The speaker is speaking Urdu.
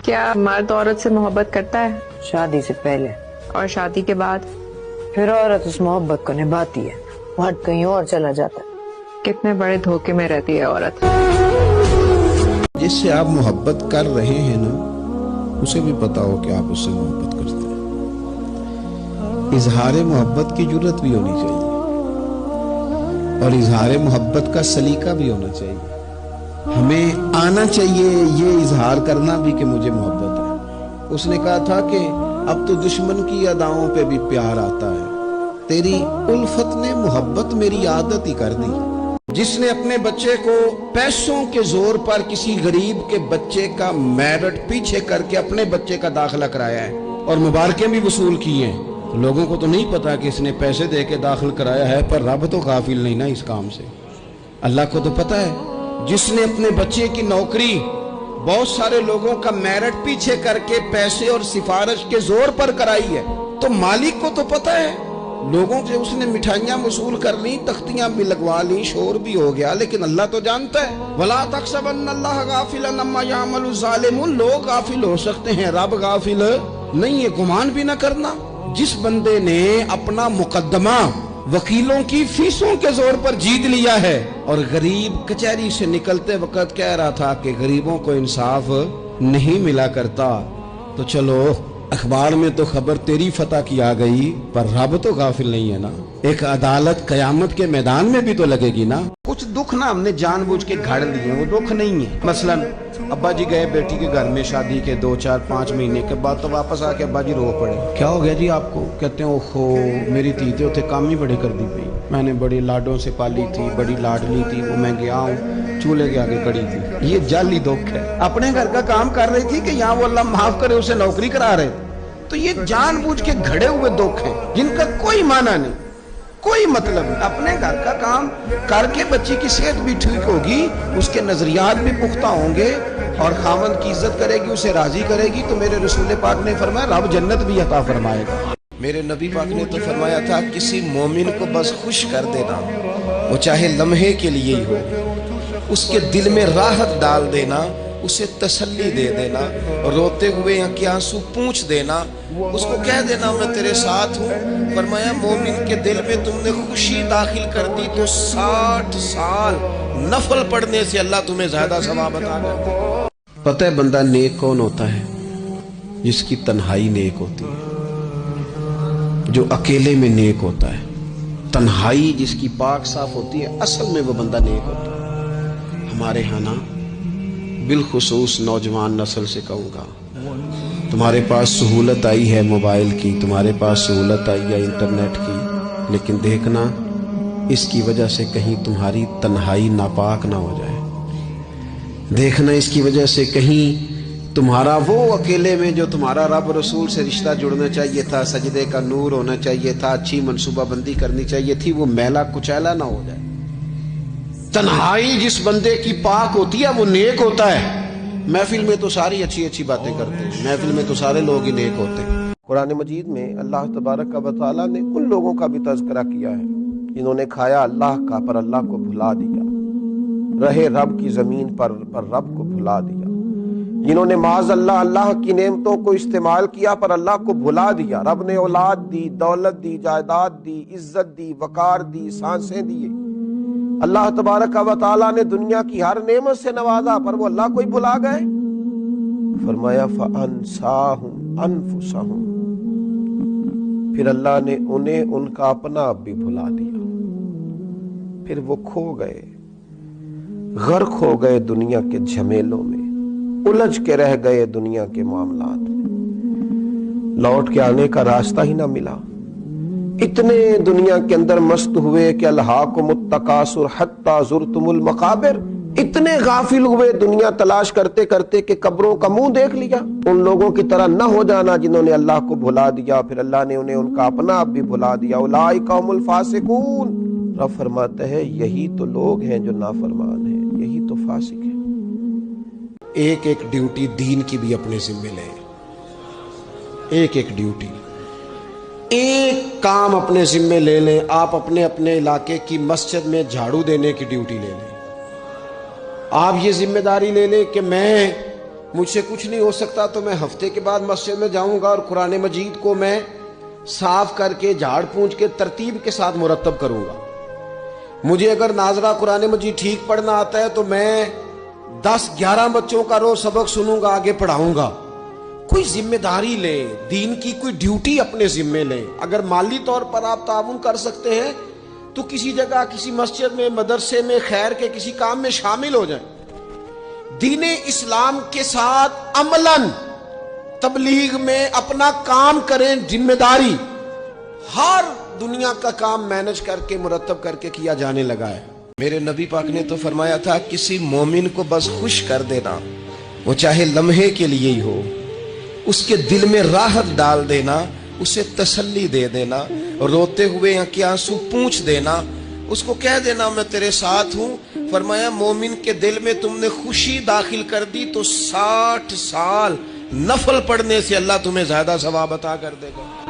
کیا مرد عورت سے محبت کرتا ہے؟ شادی سے پہلے اور شادی کے بعد؟ پھر عورت اس محبت کو نبھاتی ہے، ہٹ کہیں اور چلا جاتا ہے۔ کتنے بڑے دھوکے میں رہتی ہے عورت۔ جس سے آپ محبت کر رہے ہیں نا، اسے بھی پتا ہو کہ آپ اس سے محبت کرتے ہیں۔ اظہار محبت کی جرت بھی ہونی چاہیے اور اظہار محبت کا سلیقہ بھی ہونا چاہیے۔ ہمیں آنا چاہیے یہ اظہار کرنا بھی کہ مجھے محبت ہے۔ اس نے کہا تھا کہ اب تو دشمن کی اداؤں پہ بھی پیار آتا ہے، تیری الفت نے محبت میری عادت ہی کر دی۔ جس نے اپنے بچے کو پیسوں کے زور پر کسی غریب کے بچے کا میرٹ پیچھے کر کے اپنے بچے کا داخلہ کرایا ہے اور مبارکیں بھی وصول کی ہیں، لوگوں کو تو نہیں پتا کہ اس نے پیسے دے کے داخل کرایا ہے، پر رب تو غافل نہیں نا اس کام سے، اللہ کو تو پتا ہے۔ جس نے اپنے بچے کی نوکری بہت سارے لوگوں کا میرٹ پیچھے کر کے پیسے اور سفارش کے زور پر کرائی ہے، تو مالک کو تو پتا ہے۔ لوگوں سے اس نے مٹھائیاں وصول کر لی، تختیاں بھی لگوا لی، شور بھی ہو گیا، لیکن اللہ تو جانتا ہے۔ وَلَا تَحْسَبَنَّ اللَّهَ غَافِلًا عَمَّا يَعْمَلُ الظَّالِمُونَ، لوگ غافل ہو سکتے ہیں، رب غافل نہیں ہے۔ گمان بھی نہ کرنا، جس بندے نے اپنا مقدمہ وکیلوں کی فیسوں کے زور پر جیت لیا ہے اور غریب کچہری سے نکلتے وقت کہہ رہا تھا کہ غریبوں کو انصاف نہیں ملا کرتا، تو چلو اخبار میں تو خبر تیری فتح کی آ گئی، پر رب تو غافل نہیں ہے نا۔ ایک عدالت قیامت کے میدان میں بھی تو لگے گی نا۔ کچھ دکھ نا ہم نے جان بوجھ کے گھڑ لیے، وہ دکھ نہیں ہے۔ مثلا ابا جی گئے بیٹی کے گھر میں شادی کے 2 4 5 مہینے کے بعد، تو واپس آ کے ابا جی رو پڑے۔ کیا ہو گیا جی آپ کو؟ کہتے ہیں اوہو میری تھی تے اتنے کام ہی بڑے کر دی پئی، میں نے بڑی لاڈوں سے پالی تھی، بڑی لاڈلی تھی، وہ میں گیا ہوں چولہے کے آگے کڑی تھی۔ یہ جعلی دکھ ہے۔ اپنے گھر کا کام کر رہی تھی کہ یہاں وہ اللہ معاف کرے اسے نوکری کرا رہے، تو یہ جان بوجھ کے گھڑے ہوئے دکھ ہیں جن کا کوئی معنی نہیں، کوئی مطلب نہیں۔ اپنے گھر کا کام کر کے بچی کی صحت بھی ٹھیک ہوگی، اس کے نظریات بھی پختہ ہوں گے اور خاوند کی عزت کرے گی، اسے راضی کرے گی، تو میرے رسول پاک نے فرمایا رب جنت بھی عطا فرمائے گا۔ میرے نبی پاک نے تو فرمایا تھا کسی مومن کو بس خوش کر دینا، وہ چاہے لمحے کے لیے ہی ہو، اس کے دل میں راحت ڈال دینا، اسے تسلی دے دینا، روتے ہوئے آنکھ آنسو پونچھ دینا، اس کو کہہ دینا میں تیرے ساتھ ہوں۔ فرمایا مومن کے دل میں تم نے خوشی داخل کر دی تو 60 سال نفل پڑھنے سے اللہ تمہیں زیادہ ثواب عطا کرتا ہے۔ پتہ ہے بندہ نیک کون ہوتا ہے؟ جس کی تنہائی نیک ہوتی ہے، جو اکیلے میں نیک ہوتا ہے۔ تنہائی جس کی پاک صاف ہوتی ہے، اصل میں وہ بندہ نیک ہوتا ہے۔ ہمارے ہاں نا بالخصوص نوجوان نسل سے کہوں گا، تمہارے پاس سہولت آئی ہے موبائل کی، تمہارے پاس سہولت آئی ہے انٹرنیٹ کی، لیکن دیکھنا اس کی وجہ سے کہیں تمہاری تنہائی ناپاک نہ ہو جائے۔ دیکھنا اس کی وجہ سے کہیں تمہارا وہ اکیلے میں جو تمہارا رب رسول سے رشتہ جڑنا چاہیے تھا، سجدے کا نور ہونا چاہیے تھا، اچھی منصوبہ بندی کرنی چاہیے تھی، وہ میلا کچیلا نہ ہو جائے۔ تنہائی جس بندے کی پاک ہوتی ہے وہ نیک ہوتا ہے۔ محفل میں تو ساری اچھی اچھی باتیں کرتے ہیں، محفل میں تو سارے لوگ ہی نیک ہوتے ہیں۔ قرآن مجید میں اللہ تبارک و تعالیٰ نے ان لوگوں کا بھی تذکرہ کیا ہے جنہوں نے کھایا اللہ کا پر اللہ کو بھلا دیا، رہے رب کی زمین پر رب کو بھلا دیا، جنہوں نے معاذ اللہ اللہ کی نعمتوں کو استعمال کیا پر اللہ کو بھلا دیا۔ رب نے اولاد دی، دولت دی، جائیداد دی، عزت دی، وقار دی، سانسیں دیے۔ اللہ تبارک و تعالیٰ نے دنیا کی ہر نعمت سے نوازا پر وہ اللہ کو ہی بھلا گئے۔ فرمایا فَأَنْسَاهُمْ أَنفُسَهُمْ، پھر اللہ نے انہیں ان کا اپنا آپ بھی بھلا دیا، پھر وہ کھو گئے، غرق ہو گئے دنیا کے جھمیلوں میں، الجھ کے رہ گئے دنیا کے معاملات میں، لوٹ کے آنے کا راستہ ہی نہ ملا۔ اتنے دنیا کے اندر مست ہوئے کہ الہاکم التکاثر حتی زرتم المقابر، اتنے غافل ہوئے دنیا تلاش کرتے کرتے کہ قبروں کا منہ دیکھ لیا۔ ان لوگوں کی طرح نہ ہو جانا جنہوں نے اللہ کو بھلا دیا، پھر اللہ نے انہیں ان کا اپنا آپ بھی بھلا دیا۔ اولئک هم الفاسقون، رب فرماتا ہے یہی تو لوگ ہیں جو نافرمان ہیں، یہی تو فاسق ہیں۔ ایک ایک ڈیوٹی دین کی بھی اپنے ذمہ لیں، ایک ایک ڈیوٹی، ایک کام اپنے ذمہ لے لیں۔ آپ اپنے اپنے علاقے کی مسجد میں جھاڑو دینے کی ڈیوٹی لے لیں۔ آپ یہ ذمہ داری لے لیں کہ میں مجھ سے کچھ نہیں ہو سکتا تو میں ہفتے کے بعد مسجد میں جاؤں گا اور قرآن مجید کو میں صاف کر کے جھاڑ پونچھ کے ترتیب کے ساتھ مرتب کروں گا. مجھے اگر ناظرہ قرآن مجید ٹھیک پڑھنا آتا ہے تو میں 10-11 بچوں کا روز سبق سنوں گا, آگے پڑھاؤں گا. کوئی ذمہ داری لیں, دین کی کوئی ڈیوٹی اپنے ذمے لیں. اگر مالی طور پر آپ تعاون کر سکتے ہیں تو کسی جگہ, کسی مسجد میں, مدرسے میں, خیر کے کسی کام میں شامل ہو جائیں. دین اسلام کے ساتھ عملاً تبلیغ میں اپنا کام کریں. ذمہ داری ہر دنیا کا کام مینج کر کے مرتب کر کے کیا جانے لگا ہے. میرے نبی پاک نے تو فرمایا تھا کسی مومن کو بس خوش کر دینا, وہ چاہے لمحے کے لیے ہی ہو, اس کے دل میں راحت ڈال دینا, اسے تسلی دے دینا, روتے ہوئے آنکھ کے آنسو پونچھ دینا, اس کو کہہ دینا میں تیرے ساتھ ہوں. فرمایا مومن کے دل میں تم نے خوشی داخل کر دی تو 60 سال نفل پڑھنے سے اللہ تمہیں زیادہ ثواب عطا کر دے گا.